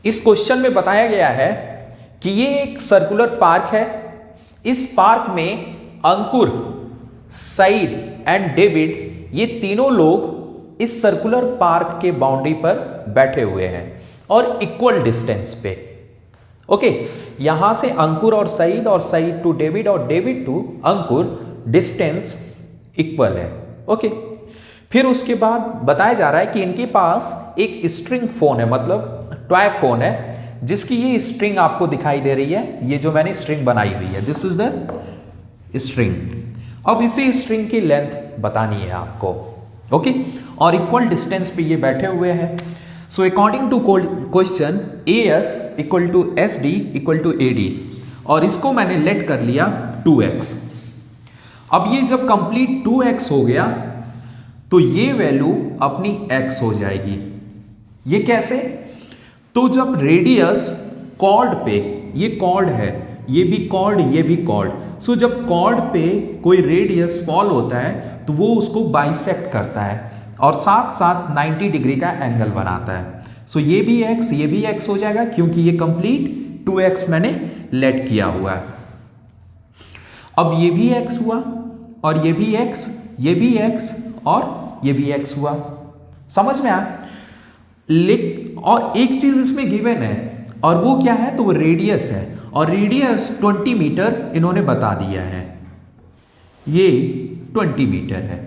इस क्वेश्चन में बताया गया है कि ये एक सर्कुलर पार्क है। इस पार्क में अंकुर, सईद एंड डेविड ये तीनों लोग इस सर्कुलर पार्क के बाउंड्री पर बैठे हुए हैं और इक्वल डिस्टेंस पे। ओके, यहां से अंकुर और सईद टू डेविड और David to Ankur distance equal है। ओके, फिर उसके बाद बताया जा रहा है कि इनके पास एक स्ट्रिंग फोन है, मतलब टॉय फोन है, जिसकी ये स्ट्रिंग आपको दिखाई दे रही है। ये जो मैंने स्ट्रिंग बनाई हुई है, दिस इज द स्ट्रिंग। अब इसी स्ट्रिंग की लेंथ बतानी है आपको। ओके, और इक्वल डिस्टेंस पे ये बैठे हुए हैं। So according to question AS equal to SD equal to AD, और इसको मैंने लेट कर लिया 2x। अब ये जब कंप्लीट 2x हो गया तो ये वैल्यू अपनी x हो जाएगी। ये कैसे? तो जब रेडियस कॉर्ड पे, ये कॉर्ड है, ये भी कॉर्ड, ये भी कॉर्ड, सो जब कॉर्ड पे कोई रेडियस फॉल होता है तो वो उसको बाइसेक्ट करता है और साथ साथ 90 डिग्री का एंगल बनाता है। सो ये भी x, ये भी x हो जाएगा, क्योंकि ये कंप्लीट 2x मैंने लेट किया हुआ है। अब ये भी x हुआ और ये भी x, ये भी x और ये भी x हुआ। समझ में आया? और एक चीज इसमें गिवन है, और वो क्या है? तो वो रेडियस है, और रेडियस 20 मीटर इन्होंने बता दिया है। ये 20 मीटर है।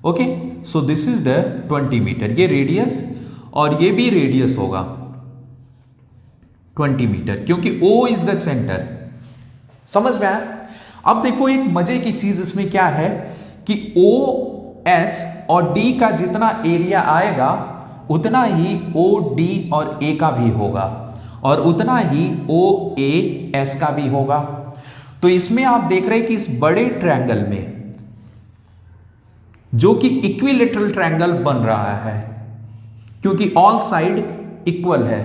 Okay, so this is the 20 meter, ये रेडियस, और ये भी रेडियस होगा 20 मीटर, क्योंकि O इज द सेंटर। समझ में आया? अब देखो एक मजे की चीज इसमें क्या है कि OS और D का जितना एरिया आएगा उतना ही OD और A का भी होगा, और उतना ही OAS का भी होगा। तो इसमें आप देख रहे हैं कि इस बड़े ट्रायंगल में, जो कि इक्विलेटरल ट्रायंगल बन रहा है क्योंकि ऑल साइड इक्वल है,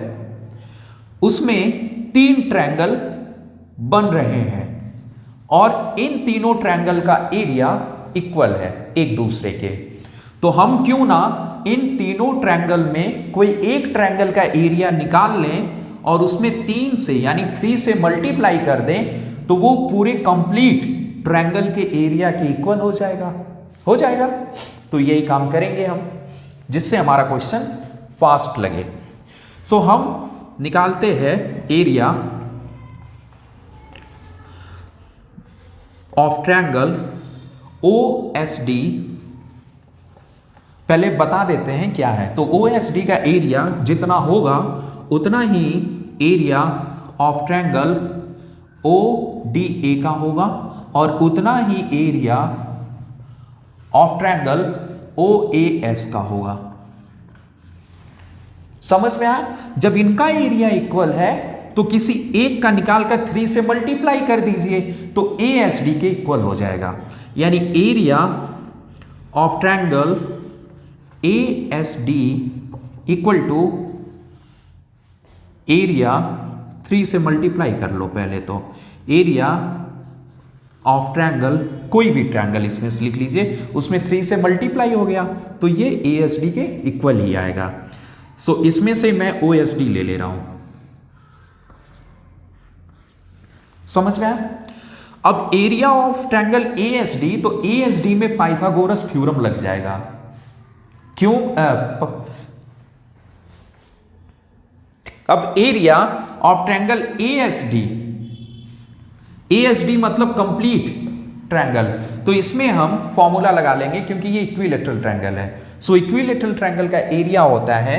उसमें 3 ट्रायंगल बन रहे हैं और इन तीनों ट्रायंगल का एरिया इक्वल है एक दूसरे के। तो हम क्यों ना इन तीनों ट्रायंगल में कोई एक ट्रायंगल का एरिया निकाल लें और उसमें 3 से यानी 3 से मल्टीप्लाई कर दें, तो वो पूरे कंप्लीट ट्रायंगल के एरिया के इक्वल हो जाएगा। तो यही काम करेंगे हम, जिससे हमारा क्वेश्चन फास्ट लगे। सो हम निकालते हैं एरिया ऑफ ट्रायंगल OSD। पहले बता देते हैं क्या है। तो OSD का एरिया जितना होगा उतना ही एरिया ऑफ ट्रायंगल ODA का होगा, और उतना ही एरिया ऑफ ट्रायंगल OAS का होगा। समझ में आया? जब इनका एरिया इक्वल है तो किसी एक का निकाल कर 3 से मल्टीप्लाई कर दीजिए तो ASD के इक्वल हो जाएगा। यानी area of triangle ASD equal to area 3 से मल्टीप्लाई कर लो पहले, तो एरिया ऑफ ट्रायंगल, कोई भी ट्रायंगल इसमें से लिख लीजिए, उसमें 3 से मल्टीप्लाई हो गया तो ये ASD के इक्वल ही आएगा। सो इसमें से मैं OSD ले रहा हूं। समझ में आया? अब एरिया ऑफ ट्रायंगल ASD, तो ASD में पाइथागोरस थ्योरम लग जाएगा। क्यों? अब एरिया ऑफ ट्रायंगल ASD मतलब कंप्लीट ट्रायंगल, तो इसमें हम फॉर्मूला लगा लेंगे क्योंकि ये इक्विलेटरल ट्रायंगल है। सो इक्विलेटरल ट्रायंगल का एरिया होता है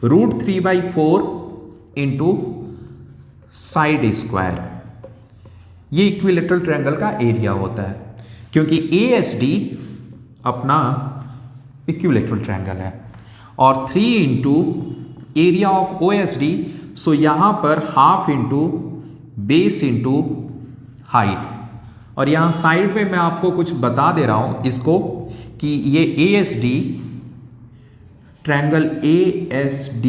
√3/4 इंटू साइड स्क्वायर। ये इक्विलेटरल ट्रायंगल का एरिया होता है, क्योंकि ASD अपना इक्विलेटरल ट्रायंगल है, और 3 इंटू एरिया ऑफ OSD, सो यहां पर half into base into height, और यहां साइड में मैं आपको कुछ बता दे रहा हूं इसको कि ये ASD triangle ASD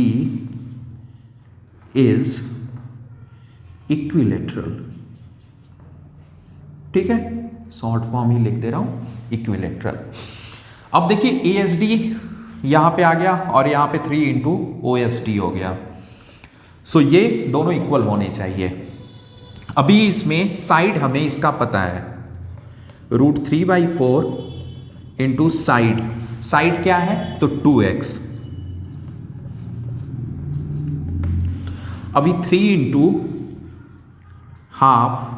is equilateral. ठीक है, शॉर्ट फॉर्म ही लिख दे रहा हूं, इक्विलेटरल। अब देखिए ASD यहाँ पे आ गया और यहाँ पे 3 इंटू OSD हो गया। सो ये दोनों इक्वल होने चाहिए। अभी इसमें साइड हमें इसका पता है, √3/4 इंटू साइड क्या है तो 2x। अभी 3 इंटू हाफ,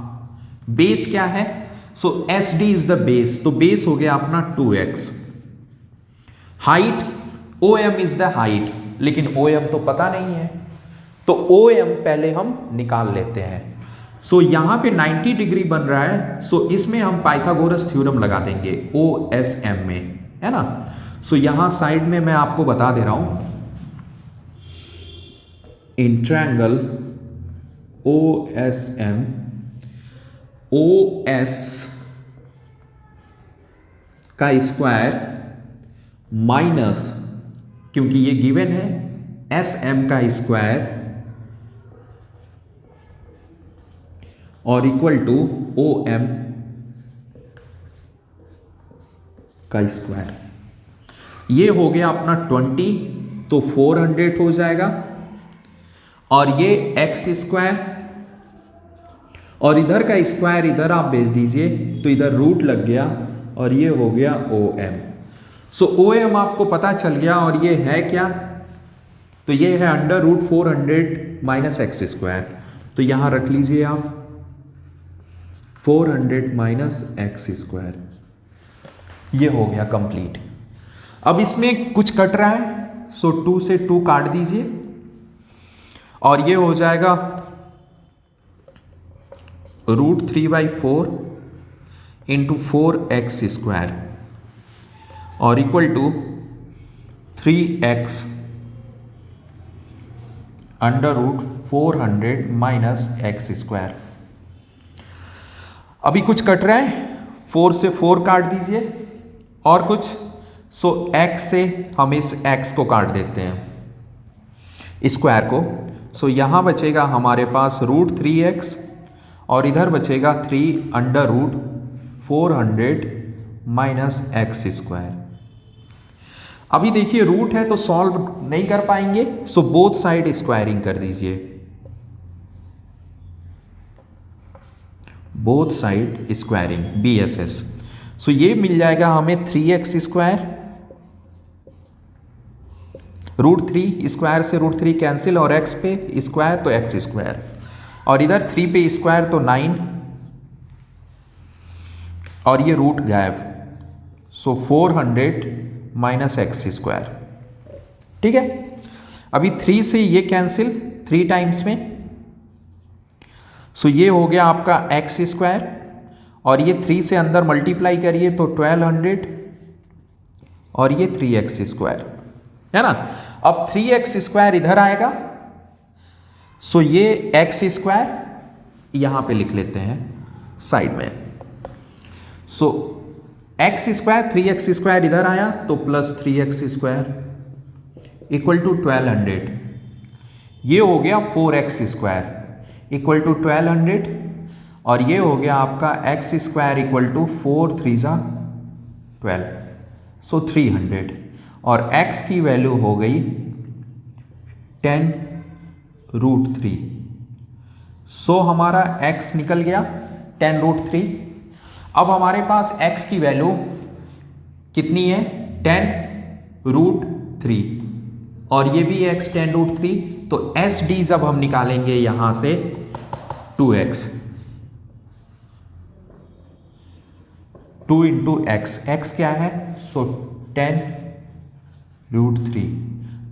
बेस क्या है, सो SD इज द बेस, तो बेस हो गया अपना 2x। Height OM is the height, लेकिन OM तो पता नहीं है, तो OM पहले हम निकाल लेते हैं। सो यहां पे 90 डिग्री बन रहा है, सो इसमें हम पाइथागोरस थ्योरम लगा देंगे OSM में, है ना। सो यहां साइड में मैं आपको बता दे रहा हूं, इन ट्रायंगल OSM, OS का स्क्वायर माइनस, क्योंकि ये गिवन है, SM का स्क्वायर और इक्वल टू OM का स्क्वायर। ये हो गया अपना 20, तो 400 हो जाएगा, और ये x स्क्वायर और इधर का स्क्वायर इधर आप भेज दीजिए, तो इधर रूट लग गया और ये हो गया OM। सो OM आपको पता चल गया, और ये है क्या, तो ये है √400 माइनस x स्क्वायर, तो यहां रख लीजिए आप 400 माइनस x स्क्वायर। ये हो गया कंप्लीट। अब इसमें कुछ कट रहा है, सो 2 से 2 काट दीजिए और ये हो जाएगा √3/4 इंटू 4x स्क्वायर और equal to 3x √400 minus x square. अभी कुछ कट रहा है, 4 से 4 काट दीजिए और कुछ, सो x से हम इस x को काट देते हैं स्क्वायर को, सो यहां बचेगा हमारे पास √3x और इधर बचेगा 3 √400 माइनस x स्क्वायर। अभी देखिए रूट है तो सॉल्व नहीं कर पाएंगे, सो बोथ साइड स्क्वायरिंग कर दीजिए, बोथ साइड स्क्वायरिंग BSS। सो ये मिल जाएगा हमें 3x स्क्वायर, √3 स्क्वायर से √3 कैंसिल और x पे स्क्वायर तो x स्क्वायर, और इधर 3 पे स्क्वायर तो 9 और ये रूट गायब, सो 400 माइनस x स्क्वायर। ठीक है, अभी 3 से ये कैंसिल 3 टाइम्स में, सो ये हो गया आपका x स्क्वायर और ये 3 से अंदर मल्टीप्लाई करिए तो 1200 और ये 3x स्क्वायर, है ना। अब 3x स्क्वायर इधर आएगा, सो ये x स्क्वायर यहां पे लिख लेते हैं साइड में, सो x स्क्वायर 3x स्क्वायर इधर आया तो plus 3x square equal to 1200, ये हो गया 4x स्क्वायर इक्वल टू 1200 और ये हो गया आपका x स्क्वायर इक्वल टू 4 3 जा 12, सो 300 और x की वैल्यू हो गई 10 √3, सो हमारा x निकल गया 10 √3। अब हमारे पास x की वैल्यू कितनी है 10 √3 और ये भी x 10 √3, तो SD जब हम निकालेंगे यहां से 2x, 2 इंटू x क्या है, सो 10 √3,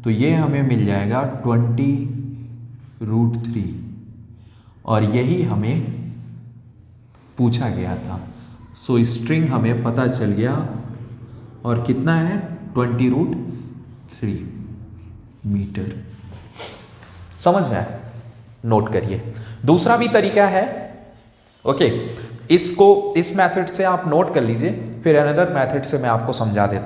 तो ये हमें मिल जाएगा 20 √3 और यही हमें पूछा गया था। सो स्ट्रिंग हमें पता चल गया और कितना है 20 √3 मीटर। समझ में आया, नोट करिए। दूसरा भी तरीका है, ओके, इसको इस मेथड से आप नोट कर लीजिए, फिर अनदर मेथड से मैं आपको समझा देता हूं।